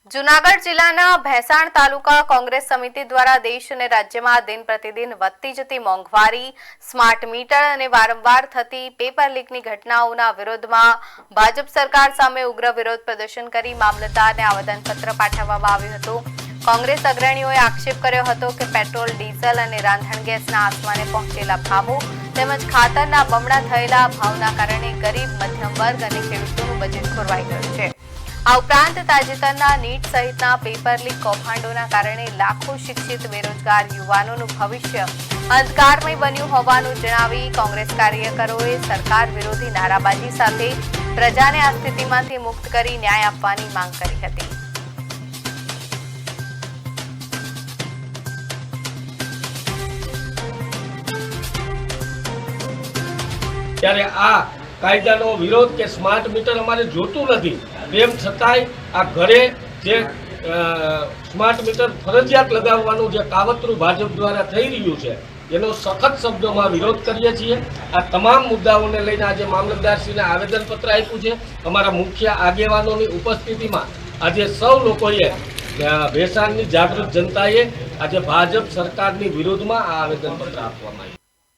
જૂનાગઢ જિલ્લાના ભેંસાણ તાલુકા કોંગ્રેસ સમિતિ દ્વારા દેશ અને રાજ્યમાં દિન પ્રતિદિન વધતી જતી મોંઘવારી, સ્માર્ટ મીટર અને વારંવાર થતી પેપર લીકની ઘટનાઓના વિરોધમાં ભાજપ સરકાર સામે ઉગ્ર વિરોધ પ્રદર્શન કરી મામલતદારને આવેદનપત્ર પાઠવવામાં આવ્યું હતું। કોંગ્રેસ અગ્રણીઓએ આક્ષેપ કર્યો હતો કે પેટ્રોલ, ડીઝલ અને રાંધણ ગેસના આસમાને પહોંચેલા ભાવો તેમજ ખાતરના બમણા થયેલા ભાવના કારણે ગરીબ, મધ્યમ વર્ગ અને ખેડૂતોનું બજેટ ખોરવાઈ ગયું છે। આ ઉપરાંત તાજેતરના નીટ સહિતના પેપર લીક કૌભાંડોના કારણે લાખો શિક્ષિત બેરોજગાર યુવાનોનું ભવિષ્ય અંધકારમય બન્યું હોવાનું જણાવી કોંગ્રેસ કાર્યકરોએ સરકાર વિરોધી નારાબાજી સાથે પ્રજાને આ સ્થિતિમાંથી મુક્ત કરી ન્યાય આપવાની માંગ કરી હતી। ત્યારે આ કાયદાનો વિરોધ કે સ્માર્ટ મીટર અમારે જોતું નથી, તેમ છતાંય આ ઘરે જે સ્માર્ટ મીટર ફરજિયાત લગાવવાનું જે કાવતરું ભાજપ દ્વારા થઈ રહ્યું છે એનો સખત શબ્દોમાં વિરોધ કરીએ છીએ। આ તમામ મુદ્દાઓને લઈને આજે મામલતદારશ્રીને આવેદનપત્ર આપ્યું છે। અમારા મુખ્ય આગેવાનોની ઉપસ્થિતિમાં આજે સૌ લોકોએ ભેંસાણની જાગૃત જનતાએ આજે ભાજપ સરકારની વિરોધમાં આ આવેદનપત્ર આપવામાં આવ્યું।